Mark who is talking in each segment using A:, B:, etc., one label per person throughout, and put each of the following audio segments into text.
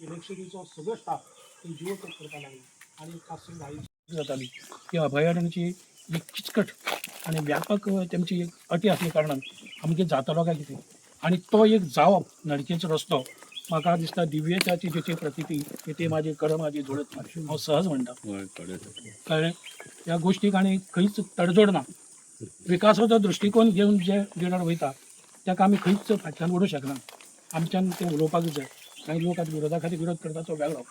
A: इलेक्शनीचो सगळो स्टाफ ते जीव करपाक लागला आणि खास जाताली की अभयारण्याची एक किचकट आणि व्यापक तेमची एक अटी असल्या कारणान आमगे जातालो काय कितें आणि तो एक जावप नडकेचो रस्तो म्हाका दिसता दिव्यताची जेची प्रतिती ते माझे कर्म माझी जुळत हांव सहज म्हणटा कळ्ळें ह्या गोष्टीक आनी खंयच तडजोड ना विकासाचो दृश्टिकोन घेवन जे लिडर वयता ताका आमी खंयच फाटल्यान उडोवंक शकना आमच्यान तें उलोवपाकूच जाय काही लोक आता विरोधा खातीर विरोध करता तो वेगळो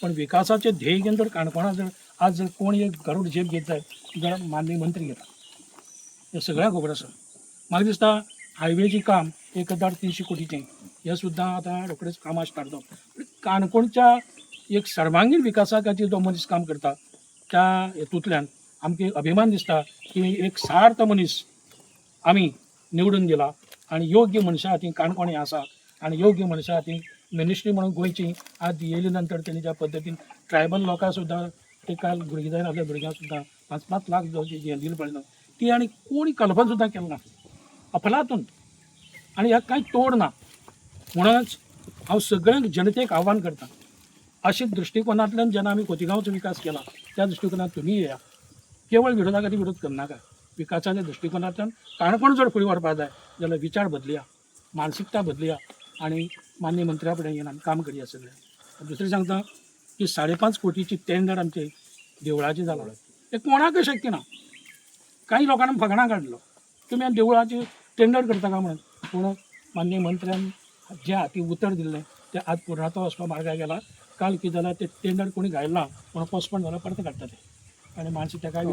A: पण विकासाचे ध्येय घेवन जर काणकोणा जर आज जर कोण एक गरूड झेप घेत जाय जाल्यार माननीय मंत्री घेता हे सगळ्यांक खबर आसा म्हाका दिसता हायवेची काम 1,300 कोटीचें हे सुद्दां आतां रोखडेच कामां स्टार्ट जावन काणकोणच्या एक सर्वांगीण विकासा खातीर जो मनीस काम करता त्या हेतूंतल्यान आमकां अभिमान दिसता की एक सार्थ मनीस आमी निवडून दिला आणि योग्य मनशा हातीन काणकोण आसा आणि योग्य मनशा हातीन मिनिस्ट्री म्हणून गोंयची आज येयले नंतर त्यांनी ज्या पद्दतीन ट्रायबल लोकांक सुद्दां ते काल भुरगीं जायन आसल्या भुरग्यांक सुद्दां 5-5 लाख हे दिले पडले ती आनी कोणी कल्पना सुद्दां केली ना अफलातून आणि ह्याक कांय तोड ना म्हणूनच हांव सगळ्यांक जनतेक आव्हान करता अशें दृश्टिकोनांतल्यान जेन्ना आमी खोतीगांवचो विकास केला त्या दृश्टिकोनांत तुमी येया केवळ विरोधा खातीर विरोध करनाका विकासाच्या दृश्टिकोनांतल्यान काणकोण जर फुडें व्हरपा जाय जाल्यार विचार बदलया मानसिकता बदलया आणि माननीय मंत्र्या फुडें येवन आमी काम करया सगळें दुसरें सांगता की 5.5 कोटीची टेंडर आमचे देवळाची जाला ते कोणाकय शक्य ना काही लोकांना फगणां काडलो तुमी देवळाची टेंडर करता काय म्हणून पूण माननीय मंत्र्यान जे हाती उतर दिल्लें ते आज पुरातो वचपा मार्गार गेला काल कितें जाल्यार ते टेंडर कोणी घायला पूण पोस्टपोन जाला परत काडटा ते आणि मातशें तेकाय बी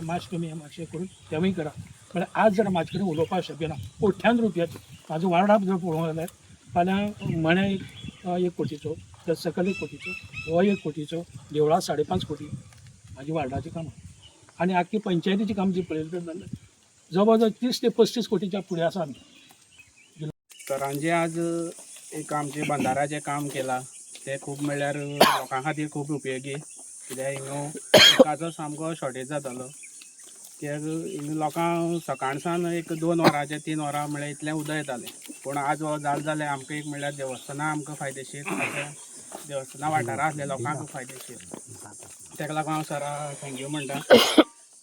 A: मातशें तुमी मातशें करून तेवूय करा पण आज जर म्हाजे कडेन उलोवपाक शक्य ना कोट्यान रुपयाची म्हाजो वार्डा जर पळोवंक जाल्यार फाल्यां म्हणे 1 कोटीचो त्या सकयल 1 कोटीचो हो 1 कोटीचो देवळा 5.5 कोटी म्हाजी वार्डाची कामां आणि आख्खी पंचायतीची काम जी पळयली तर जवळ जवळ 30 ते 35 कोटीच्या फुडें आसा आमी
B: सरांचे आज एक आमचे बंधाराचें काम केलां तें खूब म्हणल्यार लोकां खातीर खूब उपयोगी कित्याक हिंगा उदकाचो सामको शॉर्टेज जातालो कित्याक हिंगा लोकांक सकाळसान एक 2 वरांचे 3 वरां म्हणल्यार इतलें उदक येतालें पूण आज हो जालें जाल्यार आमकां एक म्हणल्यार देवस्थानां आमकां फायदेशीर देवस्थाना वाठारा आसल्या लोकांक फायदेशीर ताका लागून हांव सराक थँक्यू म्हणटा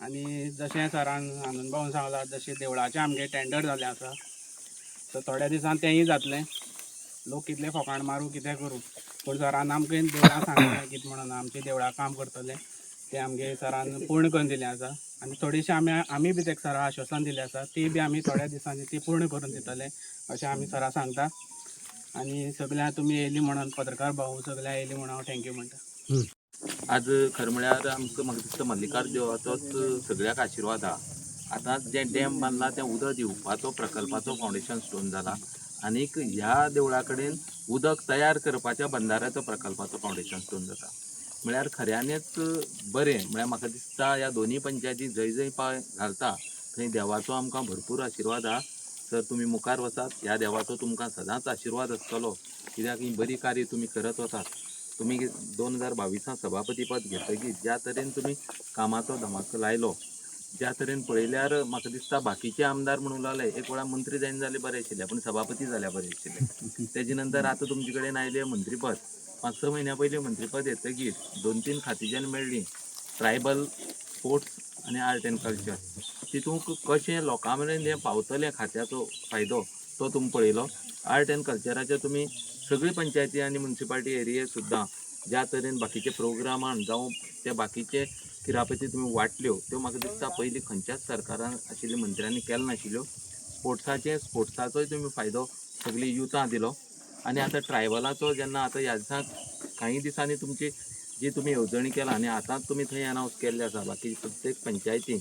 B: आनी जशें सरान आनंद भाऊन सांगलां जशें देवळाचें आमगे टेंडर जाल्लें आसा तर थोड्या दिसान तेंय जातलें लोक कितले फकाण मारूं कितें करूं पूण सरान आमकां देवळां सांगलें कितें म्हणून आमचें देवळां काम करतलें तें आमगे सरान पूर्ण करून दिलें आसा आनी थोडीशीं आमी बी तेका सरा आश्वासन दिलें आसा ती बी आमी थोड्या दिसांनी ती पूर्ण करून दितले अशें आमी सरा सांगता आनी सगळ्यां तुमी येयली म्हणून पत्रकार भाऊ सगळ्यां येयली म्हणून हांव थँक्यू म्हणटा
C: आज खरें म्हळ्यार आमकां म्हाका दिसता मल्लिकार्जून देवाचोच सगळ्याक आशिर्वाद आहा आतां जे डॅम बांदला तें उदक दिवपाचो प्रकल्पाचो फावंडेशन स्टोन जाला आनीक ह्या देवळा कडेन उदक तयार करपाच्या बंधाऱ्याचो प्रकल्पाचो फावंडेशन स्टोन जाता म्हळ्यार खऱ्यांनीच बरें म्हळ्यार म्हाका दिसता ह्या दोनी पंचायती जंय जंय पांय घालता थंय देवाचो आमकां भरपूर आशिर्वाद आहा तर तुमी मुखार वचात ह्या देवाचो तुमकां सदांच आशिर्वाद आसतलो कित्याक ही बरी कार्य तुमी करत वतात तुमी 2022 सभापती पद घेतकीर ज्या तरेन तुमी कामाचो धमाको लायलो ज्या तरेन पळयल्यार म्हाका दिसता बाकीचे आमदार म्हणून लागले एक वेळा मंत्री जायन जाल्यार बरें आशिल्लें पूण सभापती जाल्यार बरें आशिल्लें तेजे नंतर आतां तुमचे कडेन आयलें मंत्रीपद 5-6 म्हयन्या पयलीं मंत्रीपद येतकीर 2-3 खातीं जेन्ना मेळ्ळीं ट्रायबल स्पोर्ट्स आनी आर्ट एंड कल्चर तितूंक कशें लोकां मेरेन हें पावतलें खात्याचो फायदो तो तुमी पळयलो आर्ट एंड कल्चराचे तुमी सगळी पंचायती आनी म्युनिसिपालिटी एरिये सुद्दां ज्या तरेन बाकीचे प्रोग्रामान जावं ते बाकीचे किरापती तुमी वाटल्यो त्यो म्हाका दिसता पयलीं खंयच्याच सरकारान आशिल्ल्या मंत्र्यांनी केल्यो नाशिल्ल्यो स्पोर्ट्साचोय तुमी फायदो सगळी युथां दिलो आनी आतां ट्रायबलाचो जेन्ना आतां ह्या दिसांक काही दिसांनी तुमची जी तुमी येवजणी केला आनी आतां तुमी थंय अनावंस केल्ले आसा बाकी प्रत्येक पंचायतीन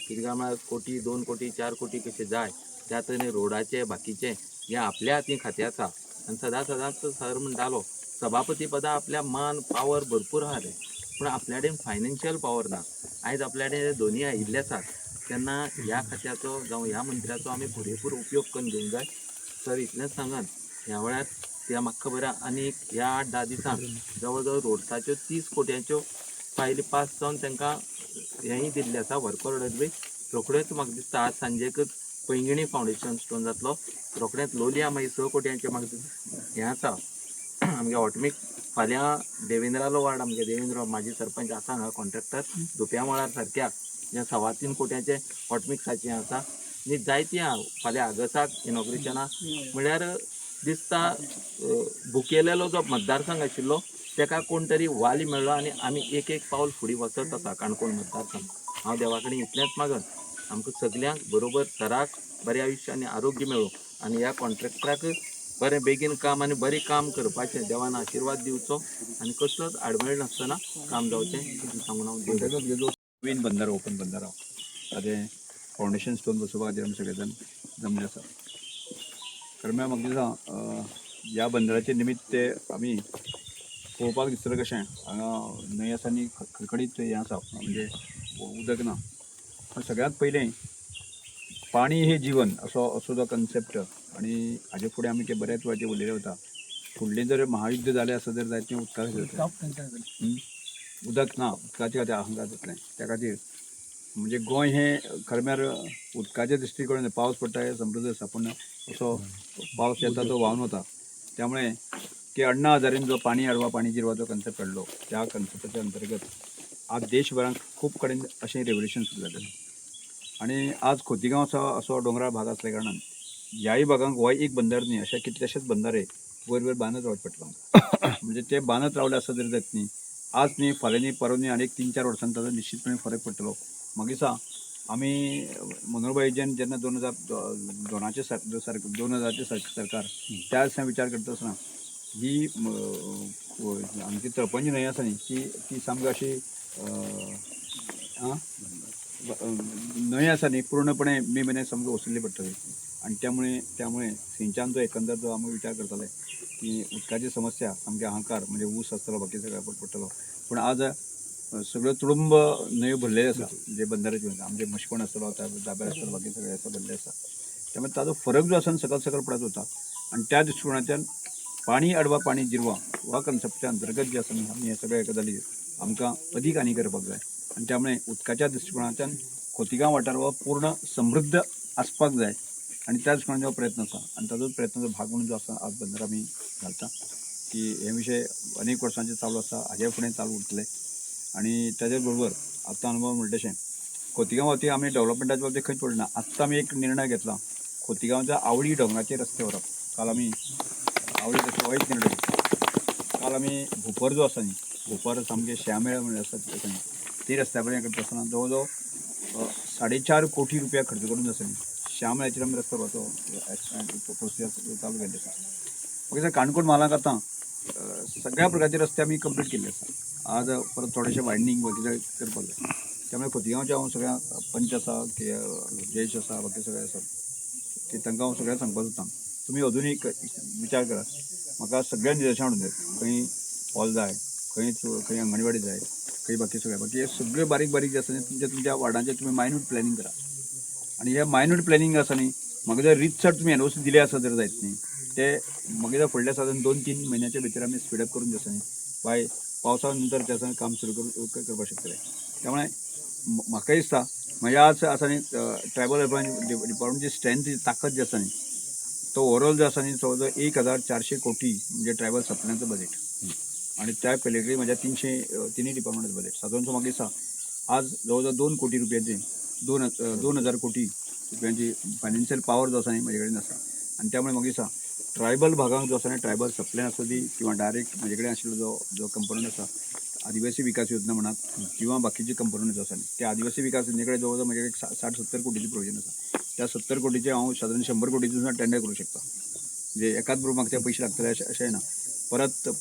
C: कितें काय म्हळ्यार कोटी 2 कोटी 4 कोटी कशें जाय त्या तरेन रोडाचे बाकीचे हे आपल्या हातीन खातें आसा आनी सदांच सर म्हणटालो सभापती पदा आपल्या मान पावर भरपूर आहा रे पूण आपल्या कडेन फायनान्शियल पावर ना आयज आपल्या कडेन दोनी आयिल्ले आसात तेन्ना ह्या खात्याचो जावं ह्या मंत्र्याचो आमी पुरेपूर उपयोग करून घेवंक जाय सर इतलेंच सांगात ह्या वेळार त्या म्हाका खबर आहा आनी ह्या 8-10 दिसांक जवळ जवळ रोड्साच्यो 30 कोट्यांच्यो फायली पास जावन तांकां हेंय दिल्लें आसा वर्क ऑर्डर बी रोखडेच म्हाका दिसता आज सांजेकच पैंगिणी फावंडेशन स्टोन जातलो रोखडेंच लोलयां मागीर 6 कोट्यांचें म्हाका हें आसा आमगे ऑटोमीक फाल्यां देवेंद्रालो वार्ड आमगे देवेंद्र माजी सरपंच आसा हांगा कॉन्ट्रॅक्टर दुप्या मळार सारक्याक जे 3.25 कोट्याचे ऑटोमिक्साचें आसा आनी जायतीं आहा फाल्यां आगस्टाक इनॉग्रेशनाक म्हळ्यार दिसता बुकेलेलो जो मतदारसंघ आशिल्लो ताका कोण तरी वाली मेळ्ळो आनी आमी एक पावल फुडें वचत आसा काणकोण मतदारसंघ. हांव देवा कडेन इतलेंच मागन आमकां सगल्यांक बरोबर सराक बरें आयुश्य आनी आरोग्य मेळो आनी ह्या कॉन्ट्रॅक्टराक बरें बेगीन काम आनी बरें काम करपाचें देवान आशिर्वाद दिवचो आनी कसलोच आडमेळ नासतना काम जावचें अशें सांगून हांव देव
D: नवीन बंदारो ओपन बंदारो ताजें फावंडेशन स्टोन बसोवपाक खातीर आमी सगळे जाण जमले आसा. कर्म्या म्हाका दिसता ह्या बंदराचे निमित्त ते आमी पळोवपाक दिसतलें कशें हांगा न्हंय आसा आनी खडखडीत हें आसा म्हणजे उदक ना. पण सगळ्यांत पयलें पाणी हे जीवन असो जो कन्सेप्ट आनी हाजे फुडें आमी ते बऱ्याच वेळाचेर उलयले वता. फुडलें जर महायुध्द जालें आसा जर जायत तें उदकाक जातलें. उदक ना उदकाचे खातीर अहंकार जातलें. त्या खातीर म्हणजे गोंय हें खरें म्हळ्यार उदकाच्या दृश्टीकोनान पावस पडटा हे समृद्ध आसा पूण असो पावस येता तो व्हांवन वता. त्यामुळे की अण्णा हजारेन जो पाणी अडवा पाणी जिरवा जो कन्सेप्ट काडलो त्या कन्सेप्टाच्या अंतर्गत आज देशभरात खूब कडेन अशें रेवल्युशन सुरू जालें. आनी आज खोतीगांव असो डोंगराळ भाग असल्या कारणान ह्याय भागांक हो एक बंदर न्ही अशे कितलेशेच बंदारे वयर बांदत रावचे पडटले. म्हणजे ते बांदत रावले आसा जर जायत न्ही आज न्ही फाल्यां न्ही परवा न्ही आनी 3-4 वर्सांनी ताजो निश्चितपणे फरक पडटलो. म्हाका दिसता आमी मनोहरभाईजन जेन्ना 2002चे सरकार त्या दिसा विचार करता आसतना ही आमची तळपणजी न्हंय आसा न्ही ती सामकी अशी न्हंय आसा न्ही पूर्णपणे मे म्हयन्यात सामकी वसुल्ली पडटली. आनी त्यामुळे सिंचान जो एकंदर जो आमी विचार करताले की उदकाची समस्या सामकी अहंकार म्हणजे ऊस आसतलो बाकी सगळ्या पडटलो. पूण आज सगळ्यो तुडुंब न्हंयो भरलेल्यो आसा म्हणजे बंदराच्यो आमचे मशकोण आसतलो दाब्यार आसतलो बाकी सगळे आसा भरले आसा. त्यामुळे ताजो फरक जो आसा सकल पडत होता. आनी त्या दृश्टिकोनाच्यान पाणी अडवा पाणी जिरवा ह्या कन्सेप्टच्या अंतर्गत जे आसा न्ही आमी हे सगळे गजाली आमकां अदीक आनी करपाक जाय. आनी त्यामुळे उदकाच्या दृश्टिकोनाच्यान खोतीगांव वाठार हो पूर्ण समृद्ध आसपाक जाय आनी त्या दृश्टिकोनाचो प्रयत्न आसा. आनी ताजोच प्रयत्नाचो भाग म्हणून जो आसा आज बंदर आमी घालता की हे विशय अनेक वर्सांचे चालू आसा हाजे फुडें चालू उरतले. आनी ताजे बरोबर आतां अनुभव म्हणटा तशें खोतीगांव वती आमी डेव्हलपमेंटाच्या बाबतींत खंयच पडना. आत्तां आमी एक निर्णय घेतला खोतीगांवच्या आवळी डोंगराचे रस्ते व्हरप. काल आमी आवळी रस्ते वायट निर्णय घेतला. काल आमी भुपर जो आसा न्ही भुपर सामके श्यामेळ म्हणले आसा ते रस्त्या पर्यंत करता आसतना जवळ जवळ 4.5 कोटी रुपया खर्च करून आसा न्ही श्यामेळाचेर आमी रस्तो व्हरपाचो प्रोसिजर चालू केल्ले आसा. म्हाका काणकोण म्हालांक आतां सगळ्या प्रकारचे रस्ते आमी कंप्लीट केल्ले आसा. आज परत थोडेशें वायडनींग बाकी करपाक जाय. त्यामुळे खोतीगांवच्या हांव सगळ्या पंच आसा की जयेश आसा बाकी सगळे आसा की तांकां हांव सगळ्यांक सांगपाक सोदतां तुमी अजुनूय विचार करात. म्हाका सगळ्या निदर्शनां हाडून दियात. खंय हॉल जाय खंय अंगणवाडी जाय खंय बाकी हे सगळे बारीक जे आसा न्ही तुमच्या वार्डांचें तुमी मायन्यूट प्लॅनिंग करा. आनी हे मायन्यूट प्लॅनिंग आसा न्ही म्हाका जर रितसर तुमी एनओसी दिले आसा जर जायत न्ही ते म्हाका जर फुडल्या साधारण 2-3 म्हयन्याच्या भितर आमी स्पीडअप करून जे आसा न्ही बाय पावसा नंतर ते आसा काम सुरू करपाक शकतले. त्यामुळे म्हाका दिसता म्हणजे आज आसा न्ही ट्रायबल डिपार्टमेंटची स्ट्रेंथ ताकद जी आसा न्ही तो ओवरऑल जो आसा न्ही जवळ जवळ 1,400 कोटी म्हणजे ट्रायबल सप्लायचं बजेट आणि त्या कलेक्टरी म्हणजे 300 तिन्ही डिपार्टमेंटाचं बजेट साधारणतः म्हाका दिसता आज जवळ जवळ 2 कोटी रुपयाचे 2,000 कोटी रुपयांची फायनान्शियल पावर जो आसा न्ही म्हजे कडेन आसा. आणि त्यामुळे म्हाका दिसता ट्रायबल भागांक जो आसा न्ही ट्रायबल सप्लाय आसा ती किंवा डायरेक्ट म्हजे कडेन आशिल्लो जो कंपोनंट आसा आदिवासी विकास योजना म्हणा किंवा बाकीचे कंपोनंट जो आसा न्ही ते आदिवासी विकास योजने कडेन जवळ जवळ म्हजे कडेन 60-70 कोटीची प्रोविजन आसा. त्या 70 कोटीचे हांव साधारण 100 कोटीचे सुद्दां टेंडर करूं शकता. म्हणजे एकाच बरोबर म्हाका ते पयशे लागतले अशें ना.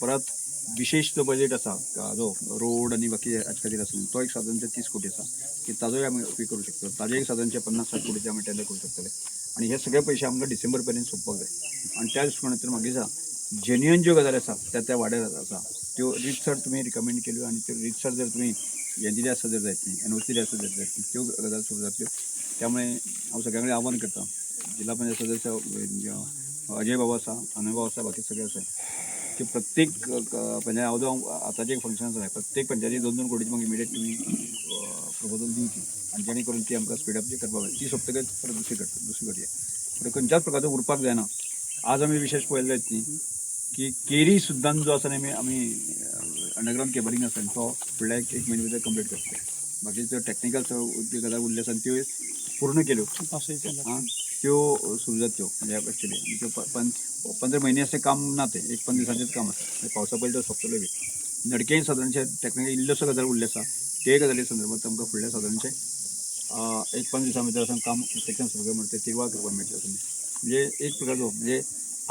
D: परत विशेष जो बजेट आसा जो रोड आनी बाकी हाचे खातीर आसा तो एक साधारणचे 30 कोटी आसा की ताजोय आमी उपयोग करूं शकतो. ताजे एक साधारणचे 50-60 कोटीचे आमी टेंडर करूं शकतले. आणि हे सगळे पयशे आमकां डिसेंबर पर्यंत सोंपपाक जाय. आणि त्या दृश्टिकोनांतल्यान म्हाका दिसता जेन्युअन ज्यो गजाली आसा त्या वाड्यार आसा त्यो रितसर तुमी रिकमेंड केल्यो आणि त्यो रितसर जर तुमी हें दिलें आसा जर जायत न्ही एनओसी दिली आसा जर जायत न्ही त्यो गजाली सुरू जातल्यो. त्यामुळे हांव सगळ्यां कडेन आव्हान करता जिल्हा पंचायत सदस्य अजय बाबा आसा अनुभव आसा बाकी सगळे आसा की प्रत्येक पंचायत हांव जो आतांचे एक फंक्शन आसा प्रत्येक पंचायती 2-2 कोटीची म्हाका इमिडिएट तुमी प्रपोजल दिवची आणि जेणे करून ती आमकां स्पीडअप जी करपाक जाय ती सोंपतकच परत दुसरी घडये फुडें खंयच्याच प्रकारचो उरपाक जायना. आज आमी विशेष पळयले जायत न्ही की केरी सुद्दां जो आसा न्ही आमी अंडरग्रावंड केबलिंग आसा न्ही तो फुडल्या एक म्हयने भितर कंप्लीट करतले. बाकीच्यो टॅक्निकल गजाली उरल्यो आसा त्यो पूर्ण केल्यो आं त्यो सुरू जातल्यो म्हणजे एक्चुली त्यो 15 महिने असे काम ना ते एक 15 दिसांचेच काम आसा पावसा पयलीं तो सोंपतलो बी. नडकेय सादारणशे टॅक्निकल इल्ल्योसो गजाल उरल्ले आसा ते गजाली संदर्भात आमकां फुडल्या सादारणशे एक 15 दिसां भितर असं काम प्रत्यक्षान सुरू म्हणटा तिरवा करपाक मेळटलें अशें म्हणजे एक प्रकारचो म्हणजे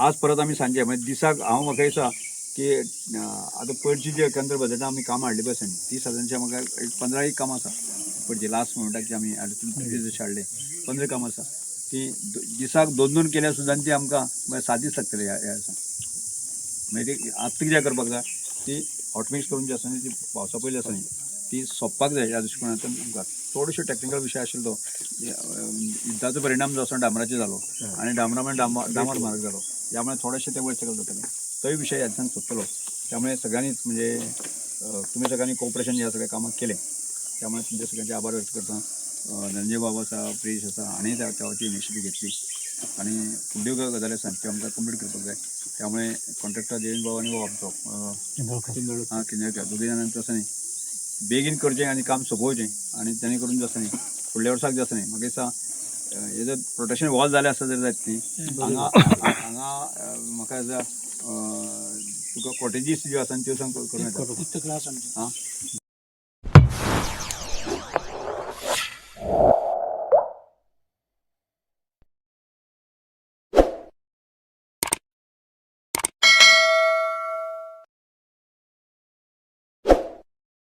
D: आज परत आमी सांजे म्हणजे दिसाक हांव म्हाका दिसता की आतां पयलींची जी केंद्र बजेटान आमी कामां हाडली पळय आसा न्ही ती सादारणशे म्हाका एक 15 एक कामां आसा पयलींची लास्ट मोमेंटाक आमी जशें हाडले 15 कामां आसा ती दिसाक 2-2 केल्यार सुद्दां ती आमकां 7 दीस लागतले ह्या दिसा म्हणजे ती आतां कितें करपाक जाय ती हॉटमिक्स करून जी आसा न्ही ती पावसा पयलीं आसा न्ही ती सोंपपाक जाय ह्या दृश्टिकोनांतल्यान आमकां थोडोसो टॅक्निकल विशय आशिल्लो तो युद्धाचो परिणाम जो आसा डांबराचेर जालो आनी डांबरामुळे डांबर म्हारग जालो त्यामुळे थोडेशे ते वयर सकयल जातले तोय विशय ह्या दिसान सोंपतलो त्यामुळे सगळ्यांनीच म्हणजे तुम्ही सगळ्यांनी कोऑपरेशन ह्या सगळ्या कामाक केलें त्यामुळे तुमचे सगळ्यांचे आभार व्यक्त करता. धनंजय बाबा आसा प्रियेश आसा आनी त्या वती इनिशिएटीव घेतली आनी फुडल्यो गजाली आसा त्यो आमकां कंप्लीट करपाक जाय त्यामुळे कॉन्ट्रॅक्टर देवेंद्र बाबा आनी हो आमचो किंजळकर दोगूय जाणांचो आसा न्ही बेगीन करचें आनी काम सोंपोवचें आनी तेणे करून जो आसा न्ही फुडल्या वर्साक जे आसा न्ही म्हाका दिसता हेजो प्रोटेक्शन वॉल जालें आसा जर जायत न्ही हांगा म्हाका तुका कॉटेजीस ज्यो आसा त्यो सांग करूं येता
A: क्लास आमचे
D: आं